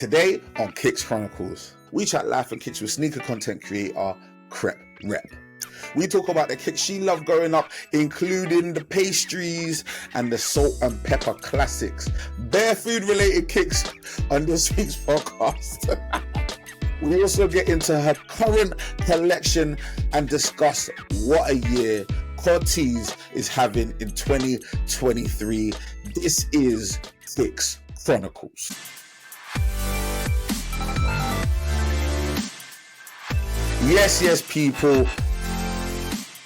Today on Kicks Chronicles, we chat life and kicks with sneaker content creator CrepRep. We talk about the kicks she loved growing up, including the pastries and the salt and pepper classics. Bare food related kicks on this week's podcast. We also get into her current collection and discuss what a year Corteiz is having in 2023. This is Kicks Chronicles. Yes, people.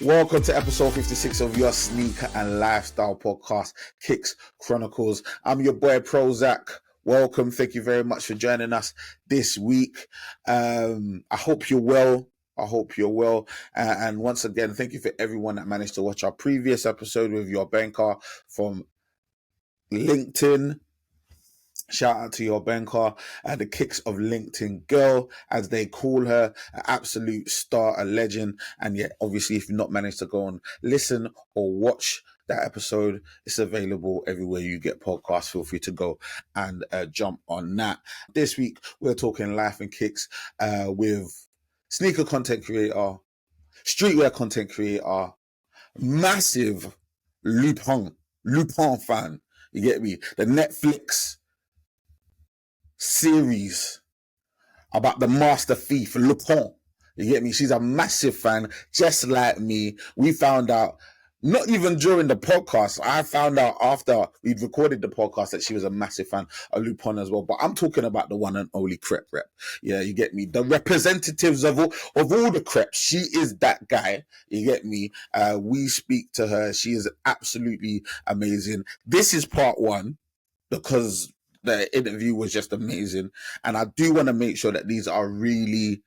Welcome to episode 56 of your sneaker and lifestyle podcast, Kicks Chronicles. I'm your boy PROZECH. Welcome. Thank you very much for joining us this week. I hope you're well. And once again, thank you for everyone that managed to watch our previous episode with your banker from LinkedIn. Shout out to your banker, the Kicks of LinkedIn girl, as they call her, an absolute star, a legend. And yet, obviously, if you've not managed to go and listen or watch that episode, it's available everywhere you get podcasts. Feel free to go and jump on that. This week, we're talking life and kicks with sneaker content creator, streetwear content creator, massive Lupin fan. You get me? The Netflix series about the master thief, Lupin. You get me? She's a massive fan, just like me. We found out, not even during the podcast, I found out after we'd recorded the podcast that she was a massive fan of Lupin as well. But I'm talking about the one and only CrepRep. Yeah, you get me? The representatives of all the Creps. She is that guy. You get me? We speak to her. She is absolutely amazing. This is part one because the interview was just amazing. And I do want to make sure that these are really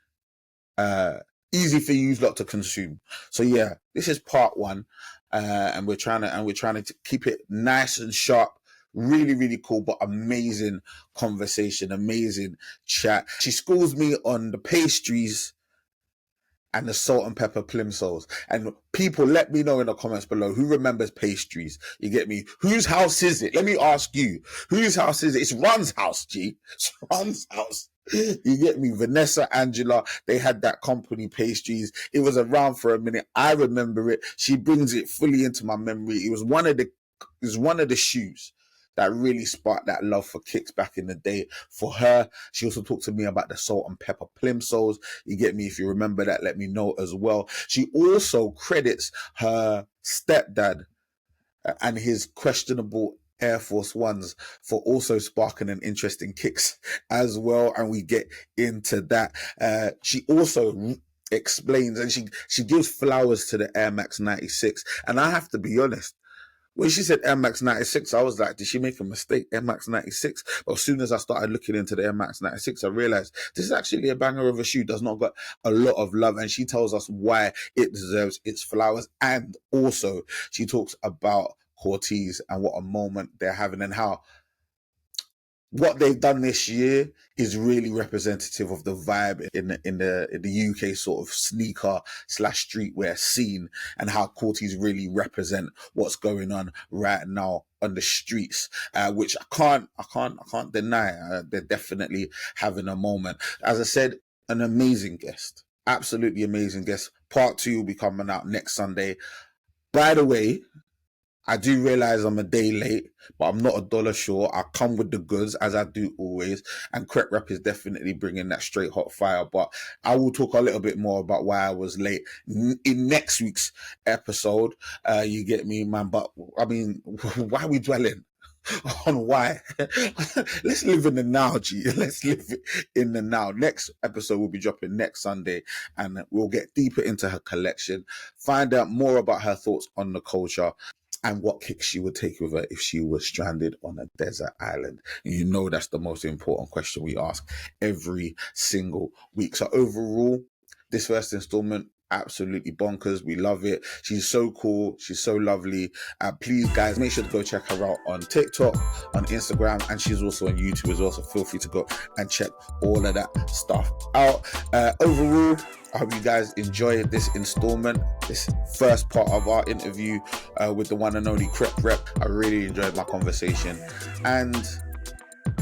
easy for you lot to consume. So yeah, this is part one. And we're trying to keep it nice and sharp. Really, really cool, but amazing conversation, amazing chat. She schools me on the pastries and the salt and pepper plimsolls. And people, let me know in the comments below who remembers pastries. You get me? Whose house is it? Let me ask you. Whose house is it? It's Ron's house, G. It's Ron's house. You get me? Vanessa, Angela, they had that company Pastries. It was around for a minute. I remember it. She brings it fully into my memory. It was one of the shoes that really sparked that love for kicks back in the day for her. She also talked to me about the salt and pepper plimsolls. You get me? If you remember that, let me know as well. She also credits her stepdad and his questionable Air Force Ones for also sparking an interest in kicks as well. And we get into that. She also explains and she gives flowers to the Air Max 96. And I have to be honest, when she said Air Max 96, I was like, did she make a mistake? Air Max 96? But as soon as I started looking into the Air Max 96, I realized this is actually a banger of a shoe. Does not got a lot of love. And she tells us why it deserves its flowers. And also, she talks about Corteiz and what a moment they're having and how what they've done this year is really representative of the vibe in the UK sort of sneaker / streetwear scene, and how Corteiz really represent what's going on right now on the streets, which I can't deny. They're definitely having a moment. As I said, an amazing guest, absolutely amazing guest. Part 2 will be coming out next Sunday. By the way, I do realize I'm a day late, but I'm not $1 short. I come with the goods, as I do always. And CrepRep is definitely bringing that straight hot fire. But I will talk a little bit more about why I was late in next week's episode. You get me, man? But, I mean, why are we dwelling on why? Let's live in the now, G. Let's live in the now. Next episode will be dropping next Sunday, and we'll get deeper into her collection, find out more about her thoughts on the culture, and what kicks she would take with her if she was stranded on a desert island. And you know that's the most important question we ask every single week. So overall, this first installment, absolutely bonkers. We love it. She's so cool. She's so lovely. Please, guys, make sure to go check her out on TikTok, on Instagram, and she's also on YouTube as well. So feel free to go and check all of that stuff out. Overall, I hope you guys enjoyed this installment, this first part of our interview with the one and only CrepRep. I really enjoyed my conversation. And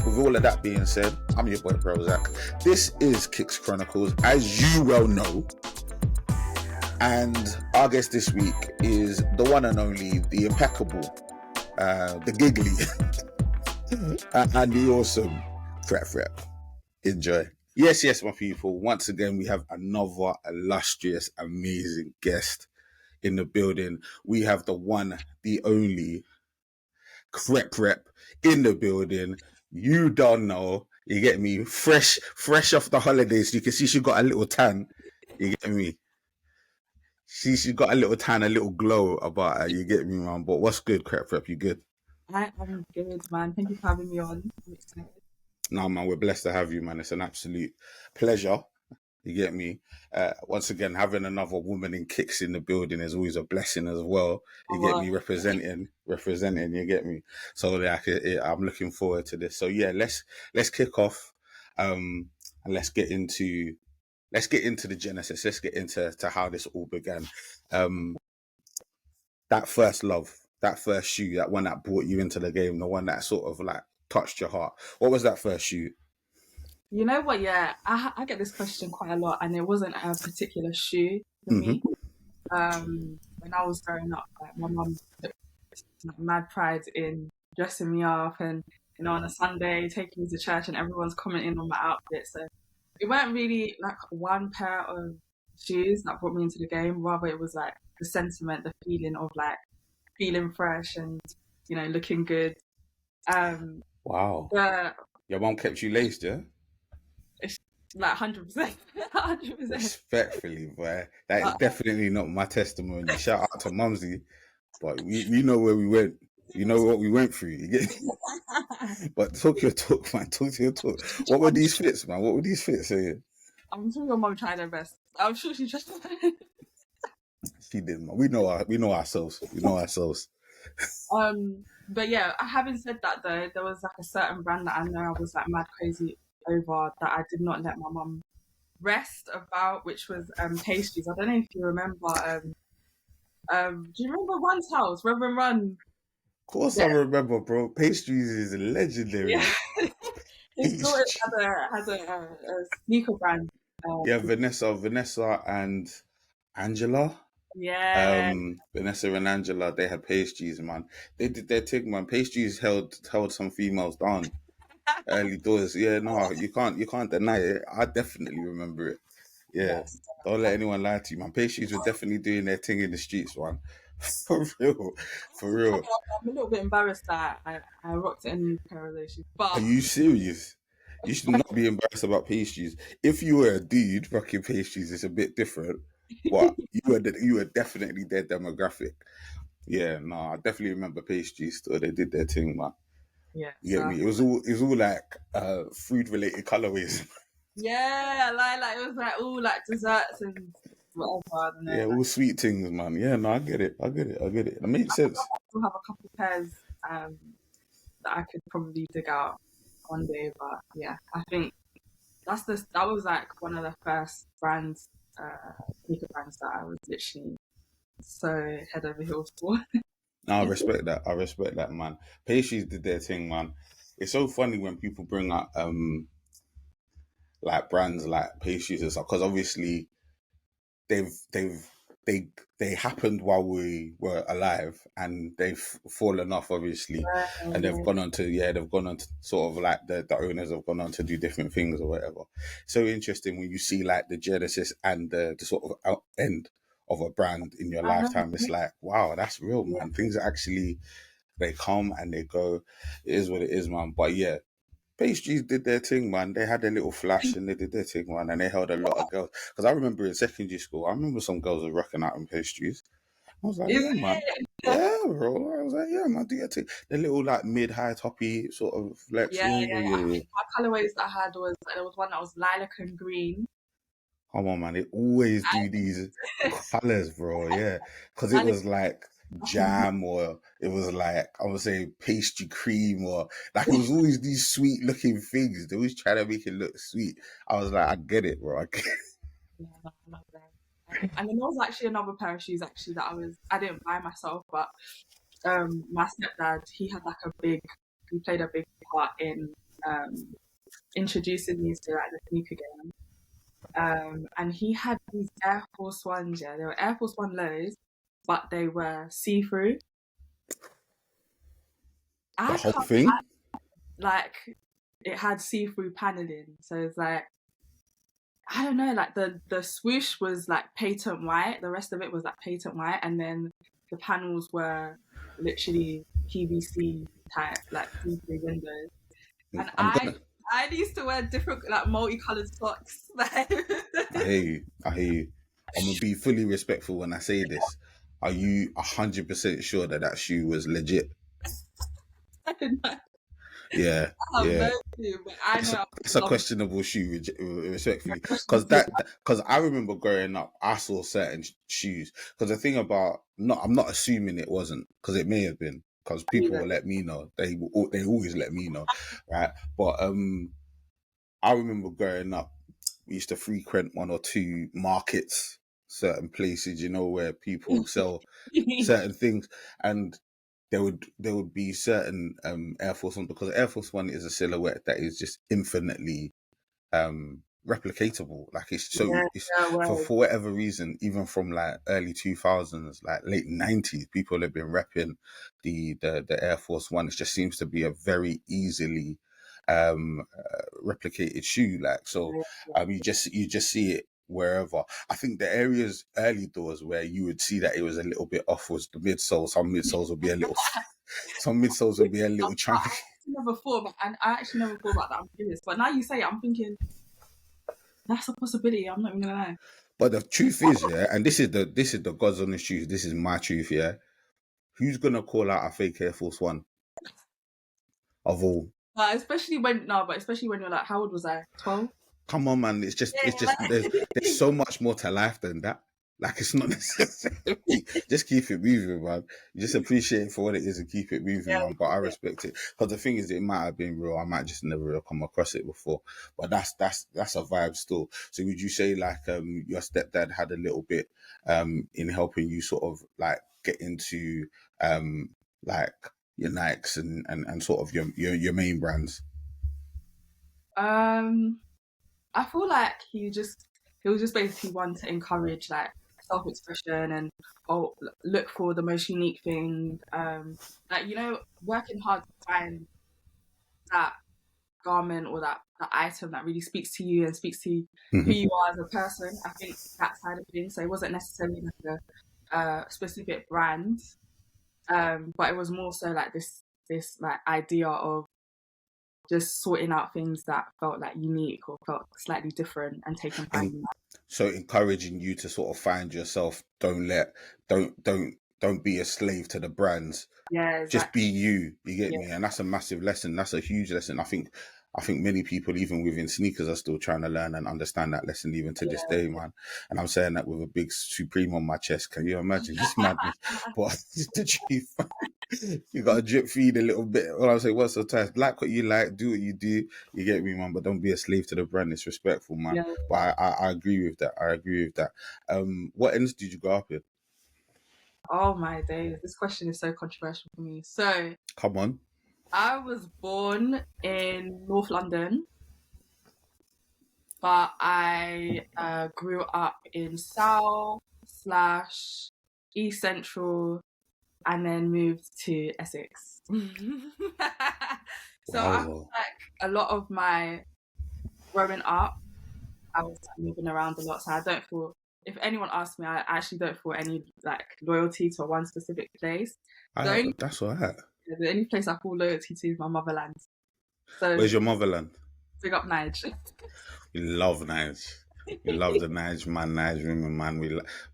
with all of that being said, I'm your boy PROZECH. This is Kicks Chronicles, as you well know. And our guest this week is the one and only, the impeccable, the giggly, and the awesome CrepRep. Enjoy. Yes, my people. Once again, we have another illustrious, amazing guest in the building. We have the one, the only CrepRep in the building. You don't know. You get me? Fresh off the holidays. You can see she got a little tan. You get me? She got a little tan, a little glow about her. You get me, man? But what's good, CrepRep? You good? I'm good, man. Thank you for having me on. I'm excited. No, man, we're blessed to have you, man. It's an absolute pleasure. You get me? Once again, having another woman in Kicks in the building is always a blessing as well. You get me? Representing. You get me? So like, I'm looking forward to this. So yeah, let's kick off, and let's get into the genesis. Let's get into how this all began. That first love, that first shoe, that one that brought you into the game, the one that sort of like touched your heart. What was that first shoe? You know what? Yeah, I get this question quite a lot, and it wasn't a particular shoe for me. When I was growing up, like my mum took mad pride in dressing me up, and on a Sunday taking me to church, and everyone's commenting on my outfit. So it weren't really like one pair of shoes that brought me into the game. Rather, it was like the sentiment, the feeling of like feeling fresh and looking good. Wow. Your mom kept you laced, yeah? Like 100%. 100%. Respectfully, boy. That is definitely not my testimony. Shout out to Mumsy. But we know where we went. You know what we went through. You get But talk your talk, man. Talk to your talk. What were these fits, man? What were these fits saying? I'm sure your mum tried her best. I'm sure she tried. She did, man. We know ourselves. We know ourselves. But yeah, having said that though, there was like a certain brand that I know I was like mad crazy over that I did not let my mum rest about, which was Pastries. I don't know if you remember. Do you remember Run's house, Reppin Run? Of course, yeah. I remember, bro. Pastries is legendary. Yeah. His daughter had a sneaker brand. Yeah, Vanessa and Angela. Yeah. Vanessa and Angela, they had Pastries, man. They did their thing, man. Pastries held some females down. Early doors. Yeah, no, you can't deny it. I definitely remember it. Yeah. Yes. Don't let anyone lie to you, man. Pastries were definitely doing their thing in the streets, man. For real. I'm a little bit embarrassed that I rocked a new pair of those shoes. But are you serious? You should not be embarrassed about Pastries. If you were a dude rocking Pastries, it's a bit different. But you were definitely their demographic. Yeah, no, I definitely remember Pastries. So they did their thing, man. Yeah, you get me? It was all like food related colorways. Yeah, like it was like all like desserts and whatever. Yeah, all sweet things, man. Yeah, no, I get it. It makes sense. I still have a couple pairs that I could probably dig out one day, but yeah, I think that was like one of the first brands, sneaker brands that I was literally so head over heels for. No, I respect that, man. Pastries did their thing, man. It's so funny when people bring up like brands like Pastries and stuff, because obviously they happened while we were alive, and they've fallen off, obviously, and they've gone on to sort of like the owners have gone on to do different things or whatever. So interesting when you see like the genesis and the sort of end of a brand in your lifetime. It's like, wow, that's real, man. Things are actually, they come and they go. It is what it is, man. But yeah, Pastries did their thing, man. They had a little flash and they did their thing, man. And they held a lot of girls. Because I remember in secondary school, I remember some girls were rocking out in Pastries. I was like, yeah, man. Yeah, bro. I was like, yeah, man, do your thing. The little like mid-high toppy sort of flex. Yeah. My colorways that I had there was one that was lilac and green. Come on, man. They always do these colors, bro. Yeah. Because it was like jam, or it was like, I would say pastry cream, or like it was always these sweet looking things. They always try to make it look sweet. I was like, I get it, bro. Yeah, I love that. And then there was actually another pair of shoes actually that I didn't buy myself, but my stepdad, he played a big part in introducing me to like the sneaker game. And he had these Air Force Ones, yeah, they were Air Force One lows, but they were see-through. The whole thing? Like, it had see-through paneling, so it's like, I don't know, like the swoosh was like patent white, the rest of it was like patent white, and then the panels were literally PVC type, like see-through windows. And I'm gonna. I used to wear different like multicolored socks. I hear you. I hear you. I'm gonna be fully respectful when I say this. Are you 100% sure that that shoe was legit? I don't know. Yeah, I have yeah. no clue, but I know It's a questionable shoe, respectfully, because I remember growing up, I saw certain shoes. Because the thing about, I'm not assuming it wasn't, because it may have been, because people will let me know. They always let me know, right? But I remember growing up, we used to frequent one or two markets, certain places, you know, where people sell certain things, and there would be certain Air Force One, because Air Force One is a silhouette that is just infinitely replicatable. Like it's so it's for whatever reason, even from like early 2000s, like late 90s, people have been repping the Air Force One. It just seems to be a very easily replicated shoe. Like so, you just see it wherever. I think the areas early doors where you would see that it was a little bit off was the midsole. Some midsoles would be a little chunky. I actually never thought about that. I'm curious, but now you say it, I'm thinking that's a possibility. I'm not even gonna lie. But the truth is, yeah, and this is the God's honest truth. This is my truth, yeah. Who's gonna call out a fake Air Force One? Of all. Especially when you're like, how old was I? 12? Come on, man. It's just there's so much more to life than that. Like it's not necessarily. Just keep it moving, man. You just appreciate it for what it is and keep it moving, man. But I respect it, because the thing is, it might have been real. I might just never have come across it before. But that's a vibe still. So would you say like your stepdad had a little bit in helping you sort of like get into like your Nikes and sort of your main brands? I feel like he was just basically one to encourage like self-expression and look for the most unique thing. Like, you know, working hard to find that garment or that item that really speaks to you and speaks to who you are as a person. I think that side of things. So it wasn't necessarily like a specific brand, but it was more so like this like idea of just sorting out things that felt like unique or felt slightly different and taking pride in that. So encouraging you to sort of find yourself. Don't be a slave to the brands. Yeah, exactly. Just be you. You get me? And that's a massive lesson. That's a huge lesson. I think many people, even within sneakers, are still trying to learn and understand that lesson even to this day, man. And I'm saying that with a big Supreme on my chest. Can you imagine? It's madness. But the truth, you got to drip feed a little bit. All I'm saying, what's the time? Like what you like, do what you do. You get me, man. But don't be a slave to the brand. It's respectful, man. Yeah. But I agree with that. What ends did you grow up in? Oh my days, this question is so controversial for me. So, come on. I was born in North London, but I grew up in South / East Central, and then moved to Essex. So I feel like a lot of my growing up, I was moving around a lot. So I don't feel, if anyone asks me, I actually don't feel any like loyalty to one specific place. That's all right. The only place I feel loyalty to is my motherland. So where's your motherland? Big up Nige. We love Nige. We love the Nige man, Nige women, man.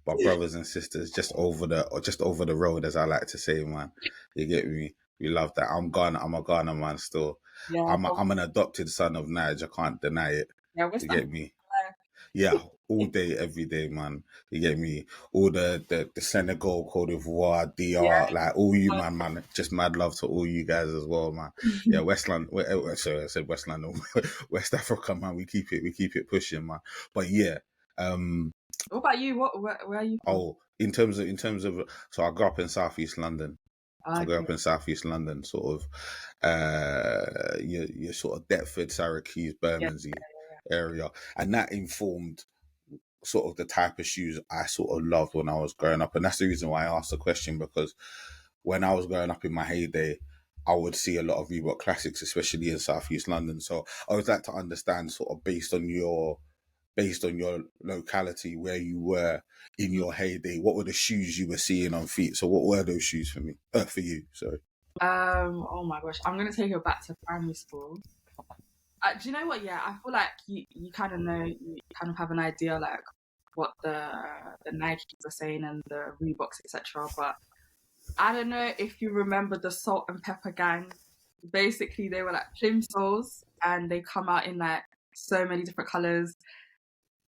My brothers and sisters just over the road, as I like to say, man. You get me? We love that. I'm a Ghana man still. Yeah, I'm an adopted son of Nige. I can't deny it. Yeah, you get me? Yeah, all day, every day, man. You get me? All the Senegal, Cote d'Ivoire, DR, like all you, man. Just mad love to all you guys as well, man. Yeah, West London. Sorry, I said West London, West Africa, man. We keep it pushing, man. But yeah. What about you? Where are you from? Oh, in terms of, so I grew up in Southeast London. I grew Okay. up in Southeast London, sort of your sort of Deptford, Syracuse, Yeah. Bermondsey area, and that informed sort of the type of shoes I sort of loved when I was growing up. And that's the reason why I asked the question, because when I was growing up in my heyday, I would see a lot of Reebok classics, especially in Southeast London. So I would like to understand, sort of based on your locality, where you were in Mm. your heyday, what were the shoes you were seeing on feet? So what were those shoes for me? For you, sorry. Oh my gosh, I'm gonna take it back to primary school. Do you know what? Yeah, I feel like you kind of know, you kind of have an idea like what the Nikes are saying and the Reeboks, etc. But I don't know if you remember the Salt and Pepper gang. Basically, they were like plimsolls, and they come out in like so many different colors: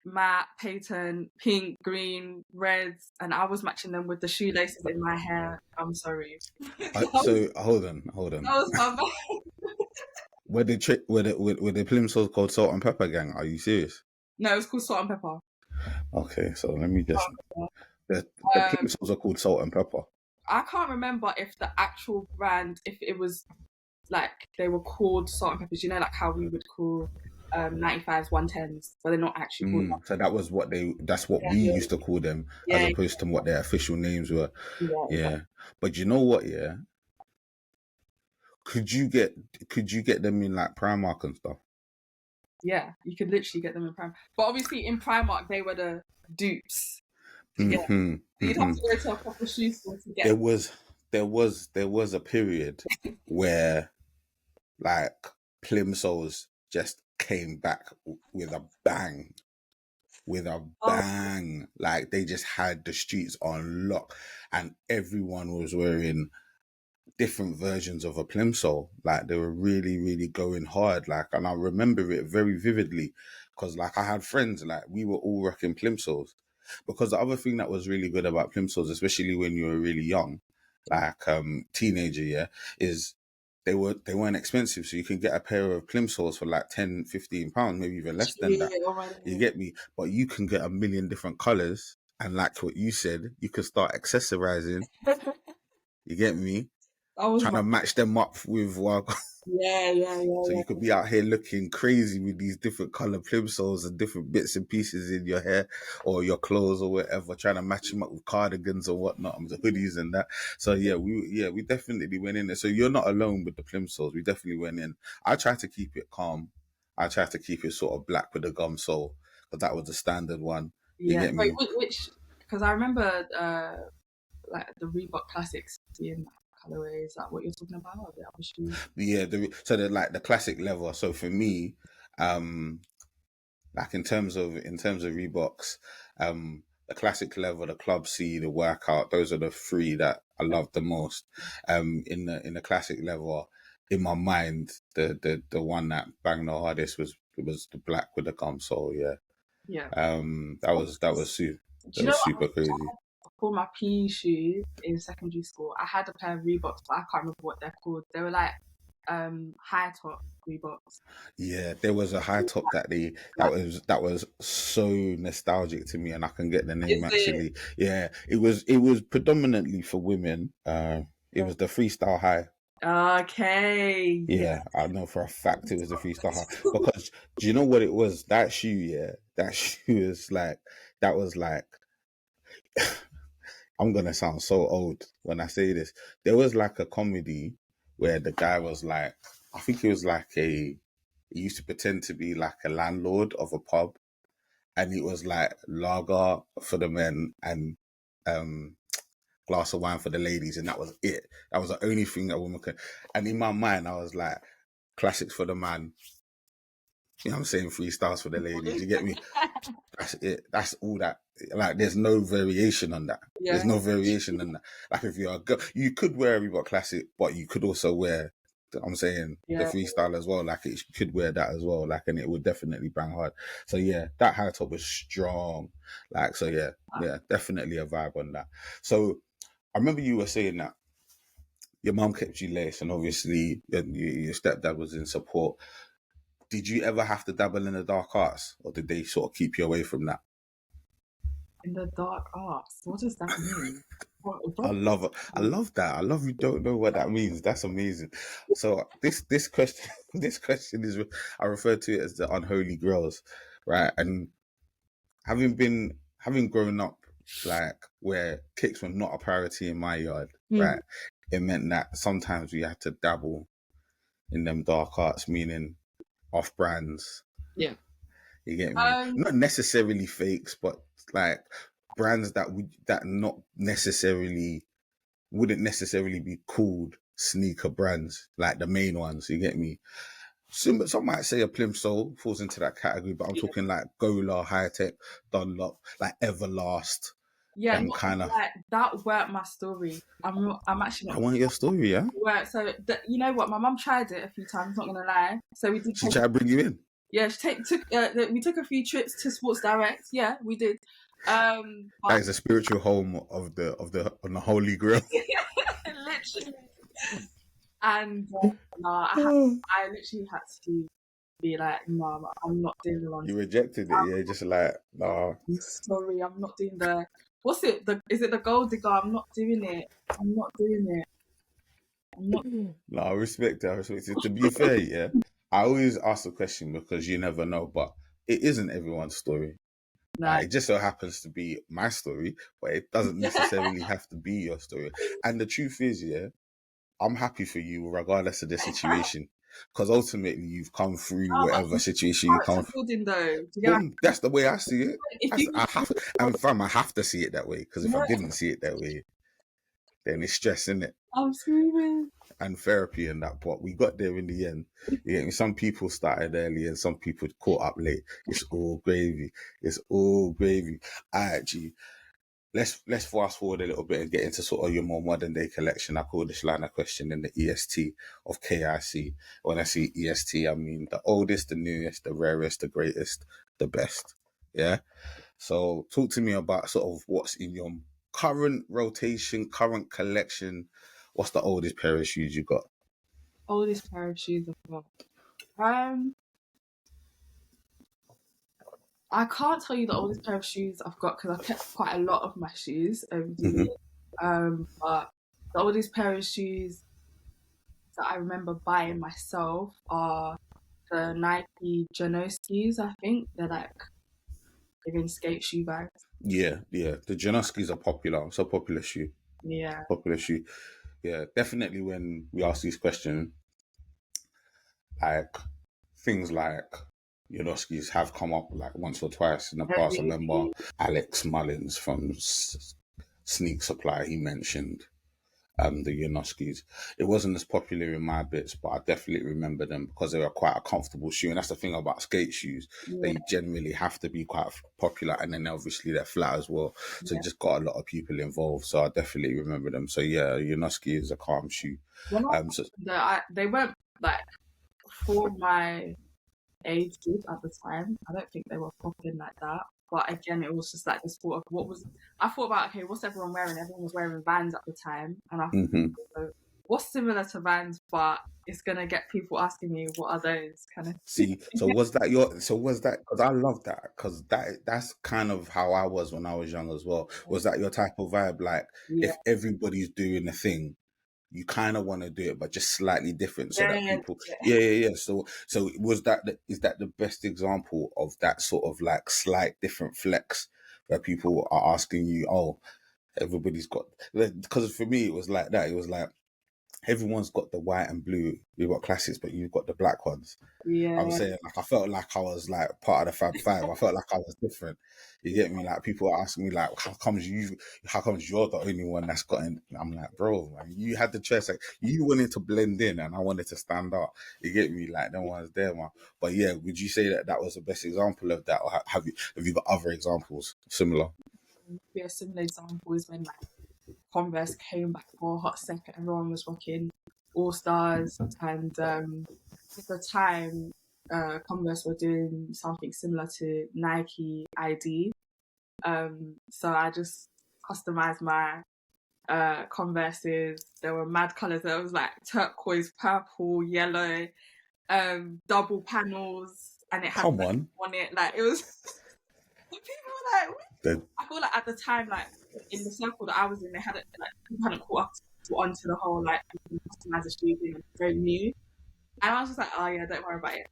matte, patent, pink, green, reds, and I was matching them with the shoelaces in my hair. I'm sorry, So hold that on. was my bad. Were the plimsolls called Salt and Pepper Gang? Are you serious? No, it was called Salt and Pepper. Okay, so let me just, Salt and the Pepper. plimsolls are called Salt and Pepper. I can't remember if the actual brand, if it was like they were called salt and peppers, you know, like how we would call 95s, 110s, but they're not actually called So that was what that's what that. we used to call them, as Yeah, opposed to what their official names were. yeah, exactly. Yeah, but you know what? Yeah, could you get them in like Primark and stuff? Yeah, you could literally get them in Primark. But obviously in Primark, they were the dupes. Yeah. Hmm. So you'd have Hmm. to go to a proper shoe store to There get. was a period where like plimsolls just came back with a bang, Oh, like they just had the streets on lock, and everyone was wearing different versions of a plimsoll. Like they were really, really going hard. Like, and I remember it very vividly because, like, I had friends, like, we were all rocking plimsolls. Because the other thing that was really good about plimsolls, especially when you were really young, like teenager, yeah, is they weren't expensive. So you can get a pair of plimsolls for like 10, 15 pounds, maybe even less than that. yeah, oh my You God. get me? But you can get a million different colors. And like what you said, you could start accessorizing. You get me? That was Trying my, to match them up with one. yeah, yeah, So yeah, you could be out here looking crazy with these different color plimsolls and different bits and pieces in your hair or your clothes or whatever, trying to match them up with cardigans or whatnot, and the hoodies and that. So we definitely went in there. So you're not alone with the plimsolls. We definitely went in. I tried to keep it calm. I tried to keep it sort of black with a gum sole, but that was the standard one. You yeah. get Wait, me? which? Because I remember like the Reebok classics being that colorway. Is that what you're talking about? Or the other shoes? Yeah, so they're like the classic leather. So for me, um, like in terms of Reeboks, the classic level, the Club C, the workout, those are the three that I love the most. In the classic level, in my mind, the one that banged the hardest was the black with the gum sole. Yeah, Yeah. Do that you know was what? super crazy. For my PE shoes in secondary school, I had a pair of Reeboks, but I can't remember what they're called. They were like high top Reeboks. Yeah, there was a high top Like, that was so nostalgic to me, and I can get the name is it? actually. Yeah, it was predominantly for women. It was the freestyle high. Okay, yeah. Yeah, I know for a fact it was the freestyle high because do you know what it was? That shoe, yeah, that shoe is like that was like I'm gonna sound so old when I say this. There was like a comedy where the guy was like, I think he was like he used to pretend to be like a landlord of a pub, and it was like lager for the men and um glass of wine for the ladies, and that was it. That was the only thing that woman could. And in my mind, I was like, classics for the man. You know what I'm saying? Freestyles for the ladies. You get me? That's it. That's all that. Like, there's no variation on that. There's Yeah, no variation on that. Like, if you're a girl, you could wear a Reebok Classic, but you could also wear, I'm saying, the yeah. freestyle as well. Like, it could wear that as well. Like, and it would definitely bang hard. So, yeah, that high top was strong. Like, so yeah, definitely a vibe on that. So, I remember you were saying that your mum kept you laced, and obviously your stepdad was in support. Did you ever have to dabble in the dark arts, or did they sort of keep you away from that? In the dark arts. What does that mean? I love it. I love that. I love you don't know what that means. That's amazing. So this question this question is, I refer to it as the unholy grails, right? And having grown up like where kicks were not a priority in my yard, right? It meant that sometimes we had to dabble in them dark arts, meaning off brands. Yeah. You get me? Not necessarily fakes, but like brands that not necessarily wouldn't necessarily be called sneaker brands, like the main ones. You get me? Some might say a plimsoll falls into that category, but I'm talking like Gola, High Tech, Dunlop, like Everlast. Yeah, Them kind of. like that weren't my story. I'm actually I not. want your story, yeah. Work. So you know what? My mum tried it a few times. Not gonna lie. So we did. She tried to bring you in. Yeah, we took a few trips to Sports Direct. Yeah, we did. That is a spiritual home of the Holy Grail. Literally. And I literally had to be like, Mum, I'm not doing the You rejected it, yeah? Just like, nah. Sorry, I'm not doing the. What's it? Is it the gold digger? I'm not doing it. I'm not doing it. I'm not. No, I respect it. To be fair, yeah, I always ask the question because you never know, but it isn't everyone's story. It just so happens to be my story, but it doesn't necessarily have to be your story. And the truth is, yeah, I'm happy for you regardless of the situation, because ultimately you've come through whatever situation you come through. That's the way I see it. I have to see it that way, because if I didn't see it that way, then it's stress, isn't it? I'm screaming. And therapy and that, but we got there in the end. Yeah, some people started early and some people caught up late. It's all gravy. It's all gravy. Actually, let's fast forward a little bit and get into sort of your more modern day collection. I call this line of question in the EST of KIC. When I see EST, I mean the oldest, the newest, the rarest, the greatest, the best. Yeah. So talk to me about sort of what's in your current rotation, current collection. What's the oldest pair of shoes you got? Oldest pair of shoes I've got. I can't tell you the oldest pair of shoes I've got because I've kept quite a lot of my shoes over the years. But the oldest pair of shoes that I remember buying myself are the Nike Janoskis, I think. They're in skate shoe bags. Yeah. The Janoskis are popular. It's a popular shoe. Yeah. Popular shoe. Yeah, definitely when we ask these questions, like things like Janoskis have come up like once or twice in the past. I remember Alex Mullins from Sneak Supply, he mentioned the Janoskis. It wasn't as popular in my bits, but I definitely remember them because they were quite a comfortable shoe. And that's the thing about skate shoes. They generally have to be quite popular, and then obviously they're flat as well. So it just got a lot of people involved. So I definitely remember them. So yeah, Janoski is a calm shoe. They weren't like for my age group at the time. I don't think they were popping like that. But again, it was just like this thought of I thought about, okay, what's everyone wearing? Everyone was wearing Vans at the time. And I thought, what's similar to Vans, but it's going to get people asking me, what are those kind of. See, was that, because I love that, because that's kind of how I was when I was young as well. Was that your type of vibe? Like, if everybody's doing a thing, you kind of want to do it, but just slightly different, so that people, So is that the best example of that sort of like slight different flex, where people are asking you, oh, everybody's got, because for me it was like that. It was like everyone's got the white and blue. You've got classics, but you've got the black ones. Yeah. I'm saying, like, I felt like I was like part of the Fab Five. I felt like I was different. You get me? Like, people are asking me like, how comes you're the only one that's got in? I'm like, bro, man, you had the choice. Like, you wanted to blend in and I wanted to stand out. You get me? Like, no one's there, man. But yeah, would you say that was the best example of that, or have you got other examples similar? Yeah, a similar example is when like Converse came back for a hot second. Everyone was rocking All Stars, and at the time, Converse were doing something similar to Nike ID. So I just customized my Converses. There were mad colors. There was like turquoise, purple, yellow, double panels, and it had on it. Like, it was. People were like, I feel like at the time, like in the circle that I was in, they hadn't people hadn't caught up onto the whole like customize a shoe thing, very new. And I was just like, oh yeah, don't worry about it.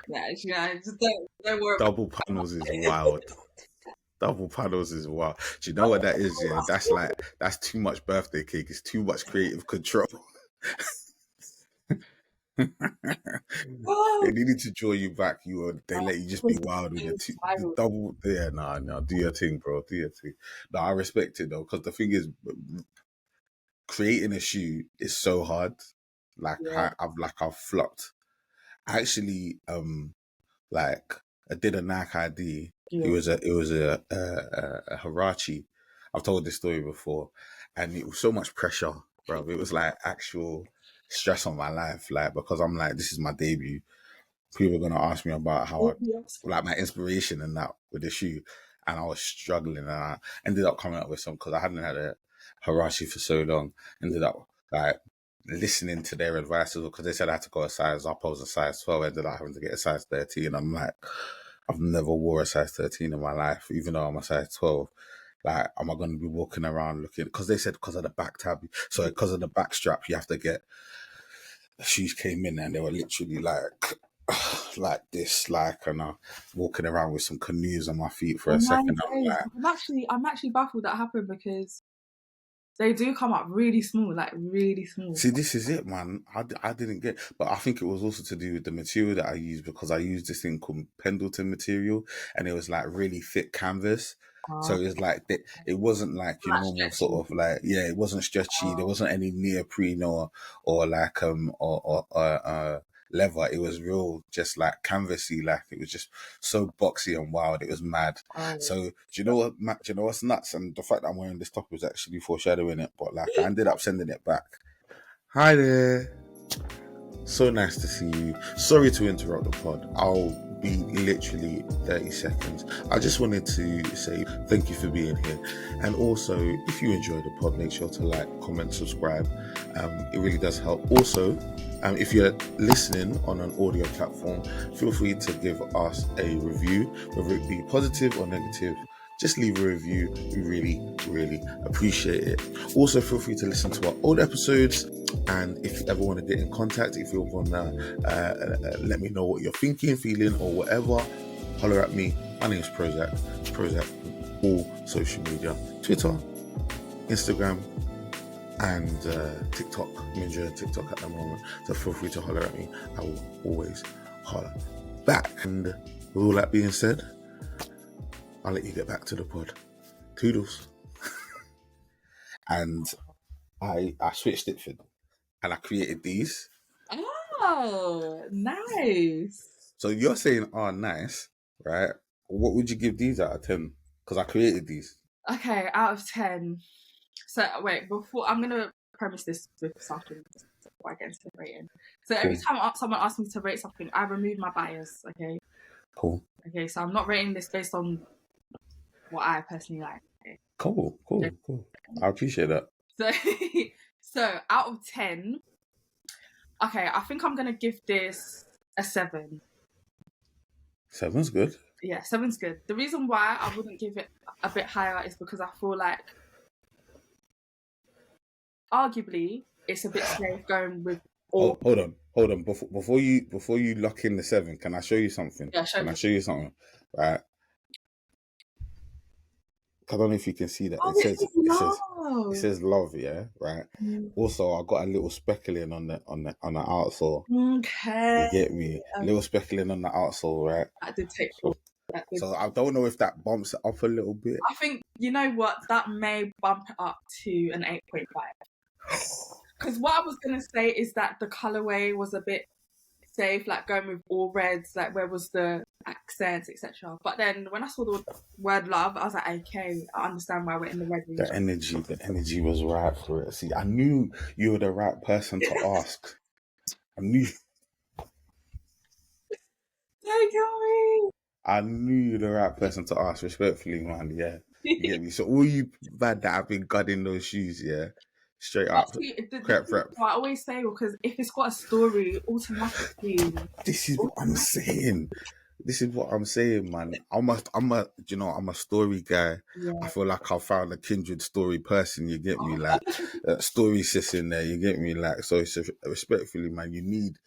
Yeah, just don't worry. Double panels is wild. Double panels is wild. Do you know what that is? Yeah, that's too much birthday cake. It's too much creative control. They needed to draw you back. They let you just be wild with the double. Yeah, nah. Do your thing, bro. Do your thing. No, I respect it though, because the thing is, creating a shoe is so hard. Like I've flopped. I actually like I did a Nike ID. It was a Hirachi. I've told this story before, and it was so much pressure, bro. It was like actual stress on my life, like, because I'm like, this is my debut. People are gonna ask me about how like my inspiration and that with the shoe, and I was struggling, and I ended up coming up with some, because I hadn't had a Hirachi for so long. Ended up like listening to their advice, because they said I had to go a size up. I was a size 12. I ended up having to get a size 13. I'm like, I've never wore a size 13 in my life, even though I'm a size 12. Like, am I going to be walking around looking? Because they said because of the back tab, so because of the back strap, you have to get. The shoes came in and they were literally like this, and walking around with some canoes on my feet for a second. I'm actually baffled that happened, because they do come up really small, like really small. See, this is it, man. I didn't get, but I think it was also to do with the material that I used, because I used this thing called Pendleton material, and it was like really thick canvas. So it was like it wasn't like your normal stretchy. sort of like, yeah, it wasn't stretchy. There wasn't any neoprene or like leather. It was real, just like canvasy. Like, it was just so boxy and wild. It was mad. So do you know what, Matt? Do you know what's nuts? And the fact that I'm wearing this top was actually foreshadowing it. But like, I ended up sending it back. Hi there. So nice to see you. Sorry to interrupt the pod. I'll be literally 30 seconds. I just wanted to say thank you for being here. And also, if you enjoy the pod, make sure to like, comment, subscribe. It really does help. Also, if you're listening on an audio platform, feel free to give us a review, whether it be positive or negative. Just leave a review. We really, really appreciate it. Also, feel free to listen to our old episodes. And if you ever want to get in contact, if you want to let me know what you're thinking, feeling, or whatever, holler at me. My name is PROZECH. PROZECH on all social media: Twitter, Instagram, and TikTok. I'm enjoying TikTok at the moment, so feel free to holler at me. I will always holler back. And with all that being said, I'll let you get back to the pod. Toodles. And I switched it for them, and I created these. Oh, nice. So you're saying, oh, nice, right? What would you give these out of 10? Because I created these. Okay, out of 10. So wait, before I'm gonna premise this with something before I get into the rating. So every time someone asks me to rate something, I remove my bias. Okay. Cool. Okay, so I'm not rating this based on what I personally like. Okay? Cool. I appreciate that. So out of 10, okay, I think I'm gonna give this a 7. 7's good. Yeah, 7's good. The reason why I wouldn't give it a bit higher is because I feel like, arguably, it's a bit safe going with all. Hold on. Before you lock in the 7, can I show you something? Yeah, I show you something? Right. I don't know if you can see that. It says love, yeah, right. Also, I got a little speckling on the outsole. Okay. You get me? A little speckling on the outsole, right? That did take. So I don't know if that bumps it up a little bit. I think, you know what, that may bump it up to an 8.5. Because what I was gonna say is that the colorway was a bit safe, like going with all reds, like where was the accents, etc. But then when I saw the word love, I was like, okay, I understand why we're in the red region. The energy was right for it. See, I knew you were the right person to ask. I knew. I knew you were the right person to ask, respectfully, man. Yeah, you get me. So all you bad that have been guarding those shoes, yeah, straight up. CrepRep. I always say, because if it's got a story, automatically. This is what I'm saying. This is what I'm saying, man. I'm a story guy. Yeah. I feel like I found a kindred story person. You get me, like story sis in there. You get me, like so. Respectfully, man, you need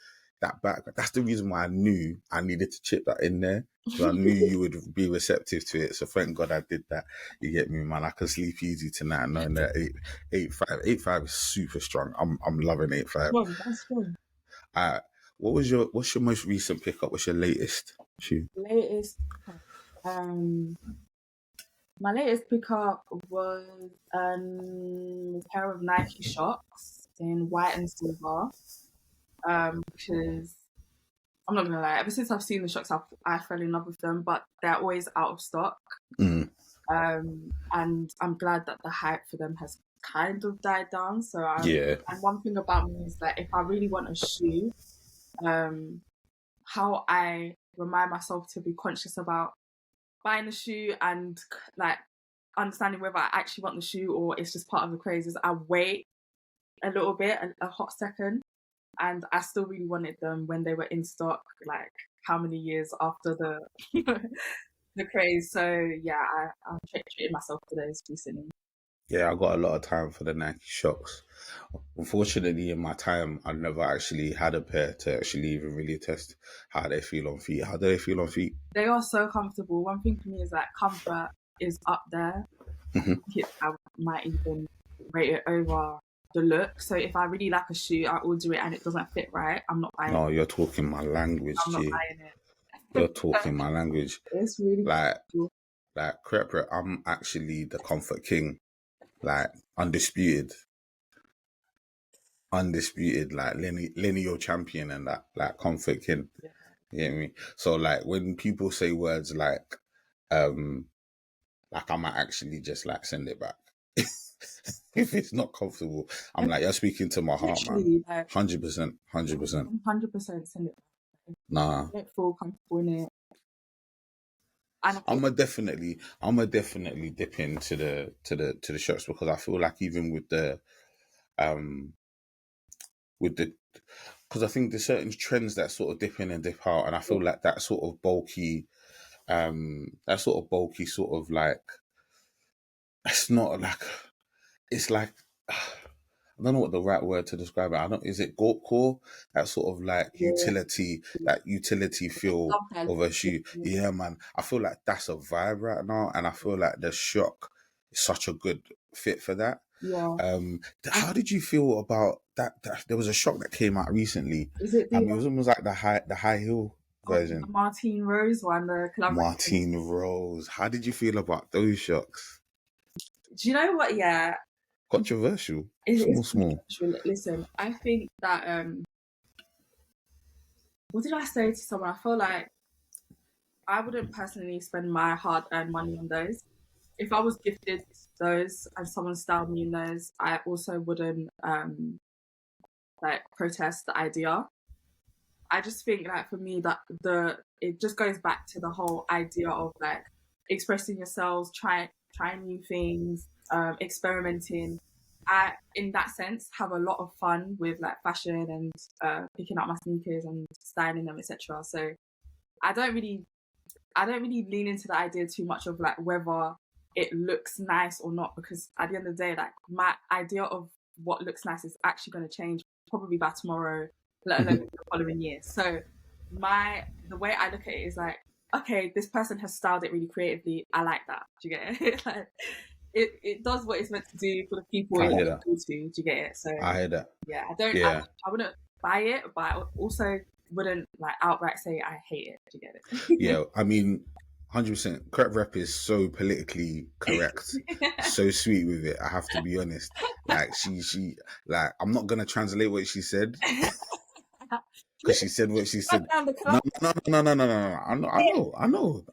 that background. That's the reason why I knew I needed to chip that in there, because I knew you would be receptive to it. So thank God I did that. You get me, man. I can sleep easy tonight knowing that 8.5 is super strong. I'm loving 8.5. Well, that's true. What's your most recent pickup? What's your latest shoe? Latest, my latest pickup was a pair of Nike Shocks in white and silver. Because I'm not gonna lie, ever since I've seen the Shocks, I fell in love with them, but they're always out of stock. Mm. And I'm glad that the hype for them has kind of died down. So Yeah. And one thing about me is that if I really want a shoe, how I remind myself to be conscious about buying the shoe and like understanding whether I actually want the shoe or it's just part of the craze is I wait a little bit, a hot second, and I still really wanted them when they were in stock, like how many years after the the craze. So yeah, I treated myself to those recently. Yeah, I got a lot of time for the Nike Shocks. Unfortunately, in my time, I never actually had a pair to actually even really test how they feel on feet. How do they feel on feet? They are so comfortable. One thing for me is that comfort is up there. I might even rate it over the look. So if I really like a shoe, I order it and it doesn't fit right, I'm not buying it. No, you're talking my language, I'm not G. buying it. You're talking my language. It's really cool. Like CrepRep, I'm actually the comfort king. Like undisputed, like lineal champion and that, like comfort king. Yeah. You get me? So like when people say words like I might actually just like send it back. If it's not comfortable, I'm like, you're speaking to my heart, man. 100%. 100% send it back. Nah. I don't feel comfortable in it. I'm gonna definitely dip into the shots, because I feel like even with the because I think there's certain trends that sort of dip in and dip out, and I feel like that sort of bulky sort of like, it's not like, it's like, I don't know what the right word to describe it. Is it core? That sort of like utility feel of a shoe. Yeah, man. I feel like that's a vibe right now, and I feel like the Shock is such a good fit for that. Yeah. How did you feel about that? There was a Shock that came out recently. Is it it was almost like the high heel version. The Martine Rose one, the Martine Rose. How did you feel about those Shocks? Do you know what? Yeah. Controversial. Small. Listen, I think that what did I say to someone? I feel like I wouldn't personally spend my hard-earned money on those. If I was gifted those and someone styled me in those, I also wouldn't like protest the idea. I just think like for me that it just goes back to the whole idea of like expressing yourselves, trying new things, experimenting. I, in that sense, have a lot of fun with like fashion and picking up my sneakers and styling them, etc. So I don't really lean into the idea too much of like whether it looks nice or not, because at the end of the day, like my idea of what looks nice is actually going to change probably by tomorrow, let alone the following year. So the way I look at it is like, okay, this person has styled it really creatively. I like that. Do you get it? Like, it does what it's meant to do for the people it wants to do. Do you get it? So I hear that. Yeah, I wouldn't buy it, but I also wouldn't like outright say I hate it. Do you get it? Yeah, I mean, 100%. CrepRep is so politically correct, so sweet with it. I have to be honest. Like she like, I'm not gonna translate what she said, because she said what she said. No. I know.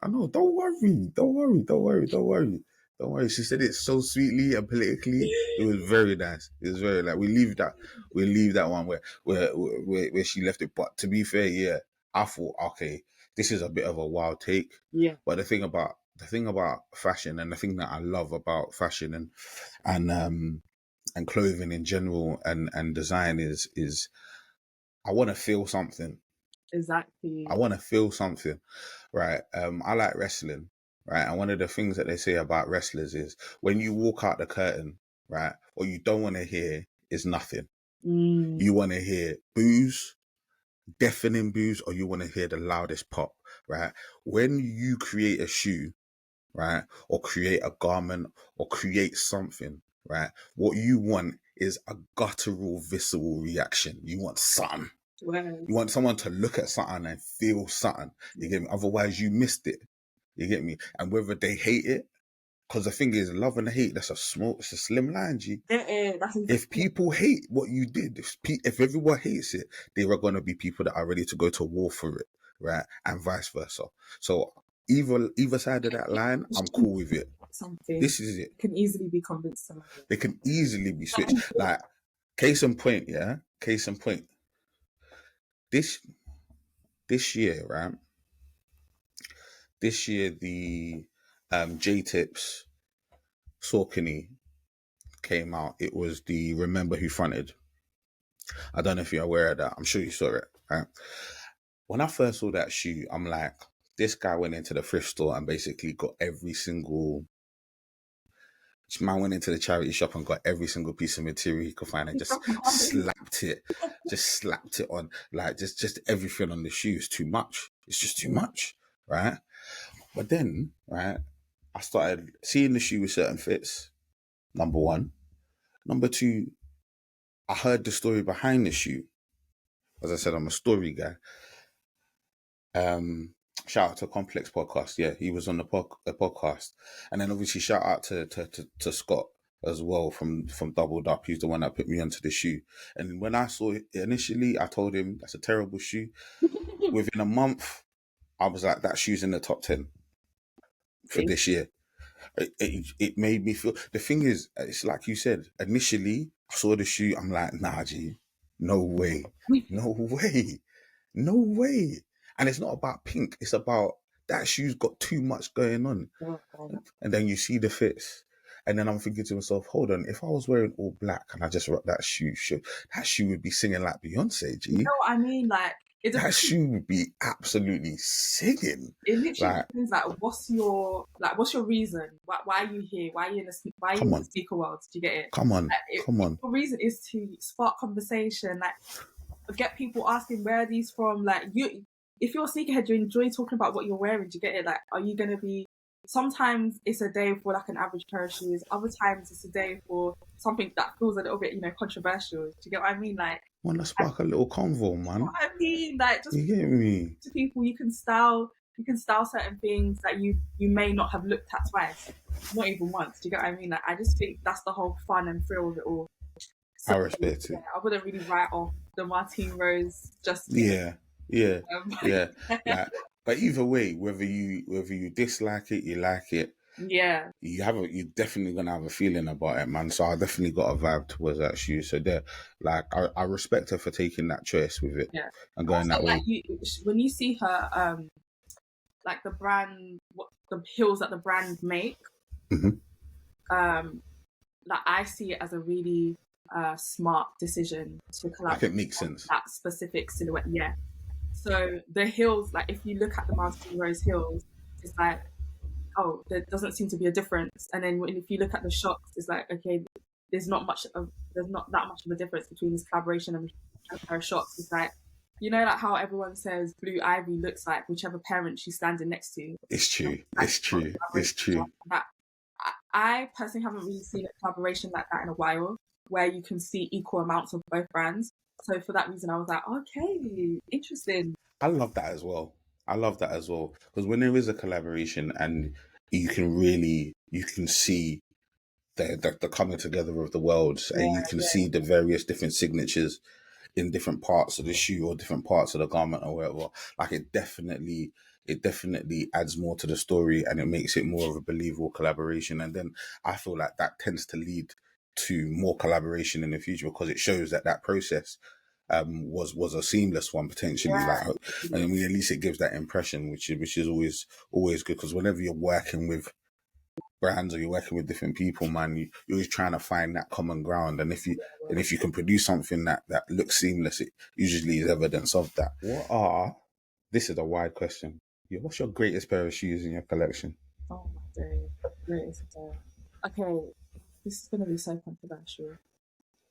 Don't worry. She said it so sweetly and politically. It was very nice. It was very like, we leave that one where she left it. But to be fair, yeah, I thought, okay, this is a bit of a wild take. Yeah. But the thing about fashion, and the thing that I love about fashion and clothing in general and design is I want to feel something. Exactly. I want to feel something. right? I like wrestling, right? And one of the things that they say about wrestlers is when you walk out the curtain, right, what you don't want to hear is nothing. You want to hear boos, deafening boos, or you want to hear the loudest pop, right? When you create a shoe, right, or create a garment or create something, right, what you want is a guttural, visceral reaction. You want something. Well, You want someone to look at something and feel something. You get me? Otherwise, you missed it. You get me? And whether they hate it, because the thing is, love and hate, it's a slim line, G. that's If people hate what you did, if everyone hates it, there are going to be people that are ready to go to war for it, right? And vice versa. So either side of that line, I'm cool with it. something. This is it. Can easily be convinced of it. They can easily be switched. Like, case in point, yeah? Case in point. This year, right? This year, the J-Tips Saucony came out. It was the Remember Who Fronted. I don't know if you're aware of that. I'm sure you saw it, right? When I first saw that shoe, I'm like, this guy went into the thrift store and basically got every single... This man went into the charity shop and got every single piece of material he could find and just slapped it on. Like, just everything on the shoe is too much. It's just too much, right? But then, right, I started seeing the shoe with certain fits, number one. Number two, I heard the story behind the shoe. As I said, I'm a story guy. Shout out to Complex Podcast. Yeah, he was on the podcast. And then obviously shout out to Scott as well from Doubled Up. He's the one that put me onto the shoe. And when I saw it initially, I told him that's a terrible shoe. Within a month, I was like, that shoe's in the top 10 for this year. It made me feel... The thing is, it's like you said, initially, I saw the shoe, I'm like, nah, G, no way. No way. No way. And it's not about pink. It's about that shoe's got too much going on. And then you see the fits. And then I'm thinking to myself, hold on, if I was wearing all black and I just rocked that shoe would be singing like Beyonce, G. You know what I mean? Like, that shoe would be absolutely singing. It literally depends. Like, what's your reason? Why are you here? Why are you in the sneaker world? Do you get it? Come on. If your reason is to spark conversation, like get people asking where are these from? Like, if you're a sneakerhead, you enjoy talking about what you're wearing. Do you get it? Like, are you gonna be? Sometimes it's a day for like an average pair of shoes. Other times it's a day for something that feels a little bit, controversial. Do you get what I mean? Like, want to spark a little convo, man. What I mean, like, just you get me. To people, you can style certain things that you may not have looked at twice, not even once. Do you get what I mean? Like, I just think that's the whole fun and thrill of it all. So, I respect it. I wouldn't really write off the Martine Rose just. Yeah. Like, but either way, whether you dislike it, you like it. Yeah. You're definitely gonna have a feeling about it, man. So I definitely got a vibe towards that shoe. So there, like, I respect her for taking that choice with it and going also, that way. When you see her, like the brand, the heels that the brand make, like I see it as a really smart decision to collaborate. Like, it makes sense. That specific silhouette, yeah. So the heels, like if you look at the Martine Rose heels, it's like, oh, there doesn't seem to be a difference. And then if you look at the shocks, it's like, okay, there's not that much of a difference between this collaboration and a pair of shocks. It's like, like how everyone says Blue Ivy looks like whichever parent she's standing next to. It's true. It's true. It's true. I personally haven't really seen a collaboration like that in a while, where you can see equal amounts of both brands. So for that reason, I was like, okay, interesting. I love that as well. Because when there is a collaboration and you can see the coming together of the worlds, and you can see the various different signatures in different parts of the shoe or different parts of the garment or whatever. Like, it definitely adds more to the story, and it makes it more of a believable collaboration. And then I feel like that tends to lead to more collaboration in the future, because it shows that process was a seamless one potentially. Like, I mean, at least it gives that impression, which is always good, because whenever you're working with brands or you're working with different people, man, you're always trying to find that common ground. And if you can produce something that looks seamless, it usually is evidence of that. This is a wide question. Yeah, what's your greatest pair of shoes in your collection? Oh my days. Greatest day. Okay, this is gonna be so controversial.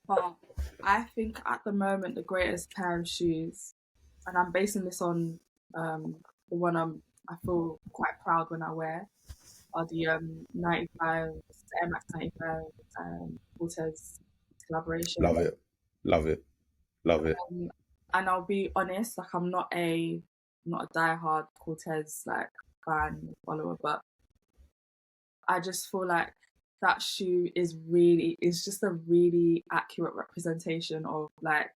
But I think at the moment the greatest pair of shoes, and I'm basing this on the one I feel quite proud when I wear, are the 95, the Air Max 95 Corteiz collaboration. Love it. Love it. Love it. Um, and I'll be honest, like I'm not a diehard Cortez like fan follower, but I just feel like that shoe is just a really accurate representation of like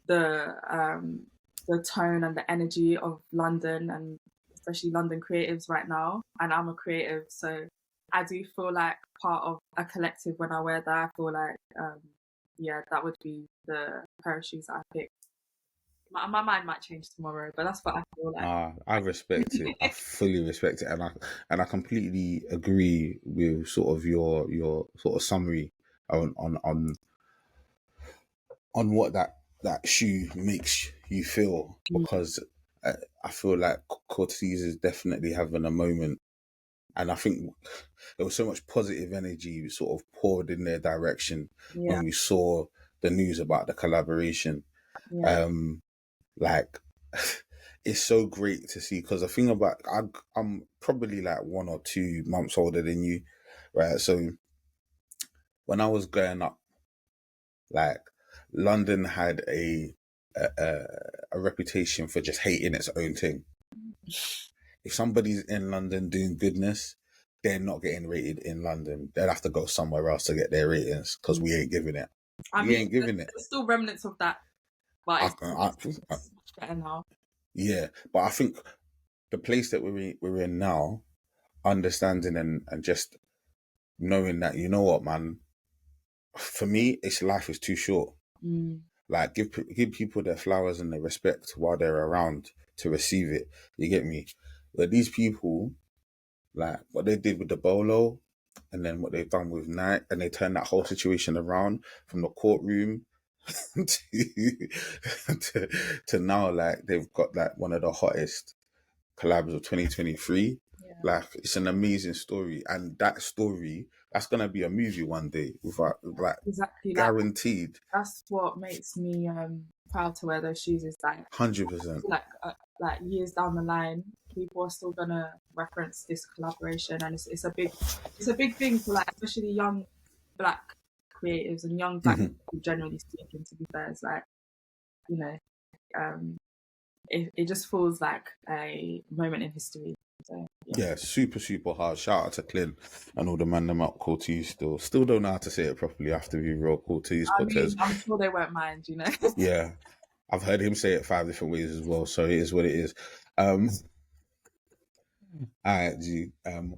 the um the tone and the energy of London, and especially London creatives right now. And I'm a creative, so I do feel like part of a collective when I wear that. I feel like yeah, that would be the pair of shoes that I pick. My mind might change tomorrow, but that's what I feel like. I respect it. I fully respect it, and I completely agree with sort of your sort of summary on what that shoe makes you feel, because I feel like Cortez is definitely having a moment, and I think there was so much positive energy sort of poured in their direction Yeah, when we saw the news about the collaboration. yeah, Um, like it's so great to see, because the thing about I'm probably like 1 or 2 months older than you, right? So when I was growing up, like London had a, a reputation for just hating its own thing. If somebody's in London doing goodness, they're not getting rated in London. They'll have to go somewhere else to get their ratings, because we ain't giving it. I We mean, ain't giving it. there's still remnants of that, but I, it's I, I, much better now. yeah, but I think the place that we're in now, understanding and just knowing that, you know what, man, for me, it's life is too short. Mm, Like give people their flowers and their respect while they're around to receive it. You get me? But these people, like what they did with the bolo, and then what they've done with Nike, and they turned that whole situation around from the courtroom to, to now, like they've got like one of the hottest collabs of 2023. yeah, Like it's an amazing story, and that story, that's gonna be a movie one day, without like exactly. Like guaranteed. that's what makes me proud to wear those shoes. Is like 100%. like years down the line, people are still gonna reference this collaboration, and it's a big thing for like especially young black creatives and young black people generally speaking. To be fair, it's like you know um it just feels like a moment in history. So yeah. Yeah, super, super hard. Shout out to Clint and all the man them up Cortez still don't know how to say it properly. I have to be real. I mean, Cortez. I'm sure they won't mind, you know. Yeah. I've heard him say it 5 different ways as well, so it is what it is. All right, G.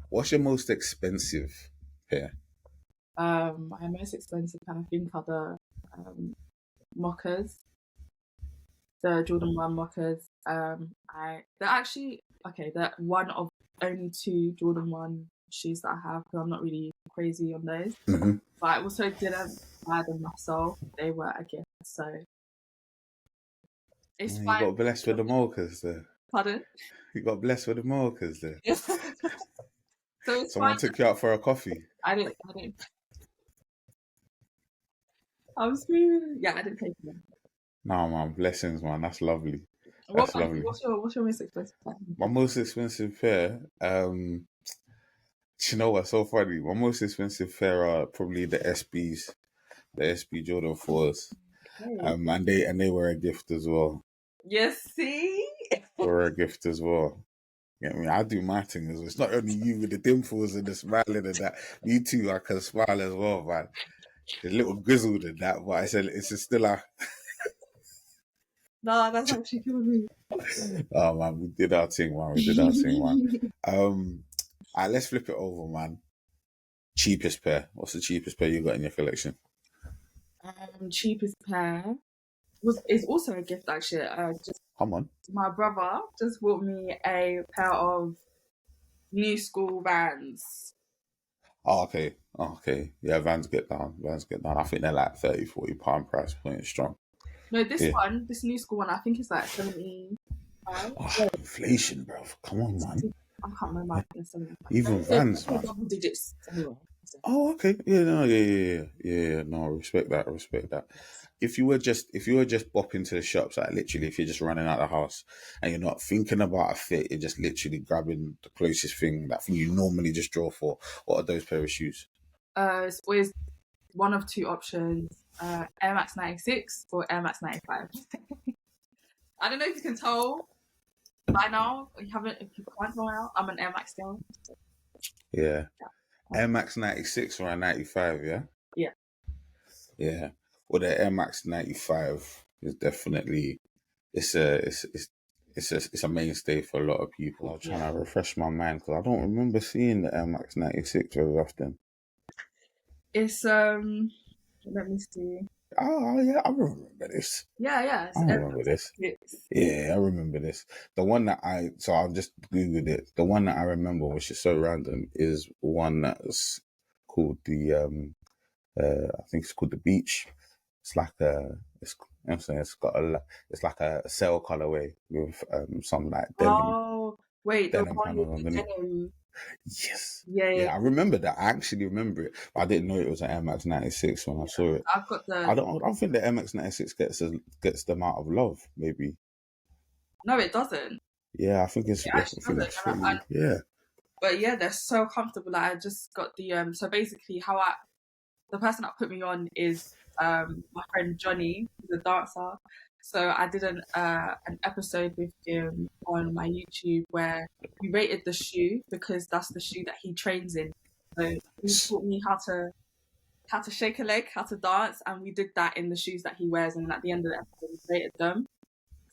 What's your most expensive pair? My most expensive kind of think are the mockers, the Jordan 1 mockers. They're actually okay. They're one of only 2 Jordan 1 shoes that I have, because I'm not really crazy on those. Mm-hmm. But I also didn't buy them myself; they were a gift, so it's You fine. got blessed with the mochas there. Pardon? You got blessed with the mochas there. So it's Someone fine. took you out for a coffee. I didn't. I'm screaming. Yeah, I didn't pay for them. No, man, blessings, man. That's lovely. What That's about you? lovely. What's your most expensive pair? My most expensive pair, do you know what's so funny? My most expensive pair are probably the SBs, the SB Jordan 4s. Okay. And they were a gift as well. Yes, see? They were a gift as well. You know what I mean? I do my thing as well. It's not only you with the dimples and the smiling and that. Me too, I can smile as well, man. A little grizzled and that, but it's still a No, that's actually killing me. oh man, we did our thing, man. We did our thing, man. Alright, let's flip it over, man. Cheapest pair. What's the cheapest pair you got in your collection? Cheapest pair is also a gift actually. Just Come on. my brother just bought me a pair of new school Vans. Oh, okay. Oh, okay. Yeah, Vans get down. Vans get down. I think they're like 30, £40 price point strong. No, Yeah. this new school one, I think it's like £75. Inflation, bro. Come on, man. I can't remember. I think it's something like Even that. Vans, man. Double digits anyway. So, Oh, okay. Yeah, no, yeah. No, I respect that. If you were just bopping to the shops, like literally, if you're just running out of the house and you're not thinking about a fit, you're just literally grabbing the closest thing, that thing you normally just draw for. What are those pair of shoes? it's always one of two options: Air Max 96 or Air Max 95. I don't know if you can tell by now. If you can't tell now, I'm an Air Max girl. So, Yeah. Air Max 96 or a 95, yeah? Yeah. Yeah. Well, the Air Max 95 is definitely, it's a mainstay for a lot of people. I'm trying to refresh my mind because I don't remember seeing the Air Max 96 very often. It's let me see. Oh yeah, I remember this. Yeah. I remember this. Yeah, I remember this. The one that I've just Googled it. The one that I remember, which is so random, is one that's called the I think it's called the Beach. It's like it's like a cell colorway with some like denim. Oh wait, the one panels with underneath. denim. Yes. Yeah. I remember that. I actually remember it. But I didn't know it was an Air Max 96 when I saw it. I've got the. I don't think the Air Max 96 gets the amount of love. Maybe. No, it doesn't. Yeah, I think it's. It actually doesn't. Yeah. But yeah, they're so comfortable. Like, I just got the so basically the person that put me on is my friend Johnny, who's a dancer. So I did an episode with him on my YouTube where we rated the shoe because that's the shoe that he trains in. So he taught me how to shake a leg, how to dance, and we did that in the shoes that he wears. And at the end of the episode, we rated them.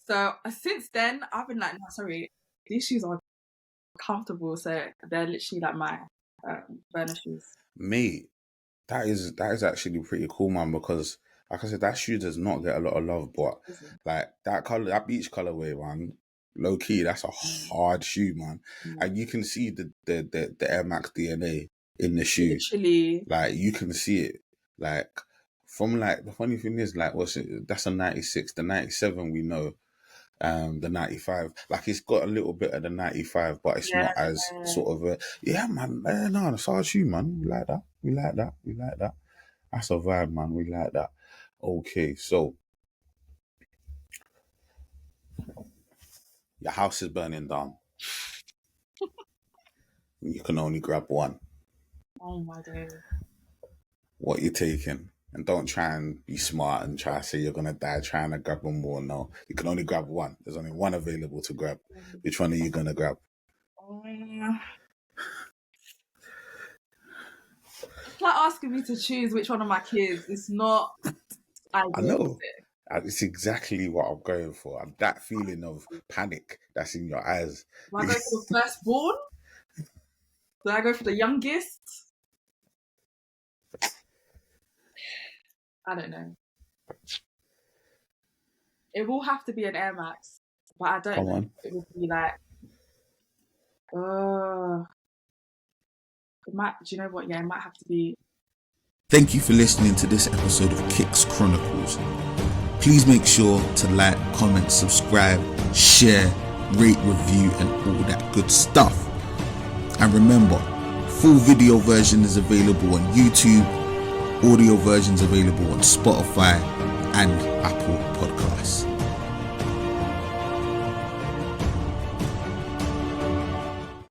So since then, I've been like, no, sorry, these shoes are comfortable. So they're literally like my burner shoes. Mate, that is actually pretty cool, man, because like I said, that shoe does not get a lot of love, but like that beach colorway, man, low key, that's a hard shoe, man. And you can see the Air Max DNA in the shoe. Literally. Like you can see it. Like from like the funny thing is like that's a 96, the 97 we know. The 95, like it's got a little bit of the 95, but it's not as sort of man. No, it's our shoe, man. We like that. That's a vibe, man. We like that. Okay, so your house is burning down. You can only grab one. Oh my days. What you taking? And don't try and be smart and try to say you're going to die trying to grab one more. No, you can only grab one. There's only one available to grab. Which one are you going to grab? It's like asking me to choose which one of my kids. It's not ideal. I know. It's exactly what I'm going for. That feeling of panic that's in your eyes. Do I go for the firstborn? Do I go for the youngest? I don't know. It will have to be an Air Max, but I don't know if it would be like, do you know what? Yeah, it might have to be. Thank you for listening to this episode of Kicks Chronicles. Please make sure to like, comment, subscribe, share, rate, review, and all that good stuff. And remember, full video version is available on YouTube. Audio versions available on Spotify and Apple Podcasts.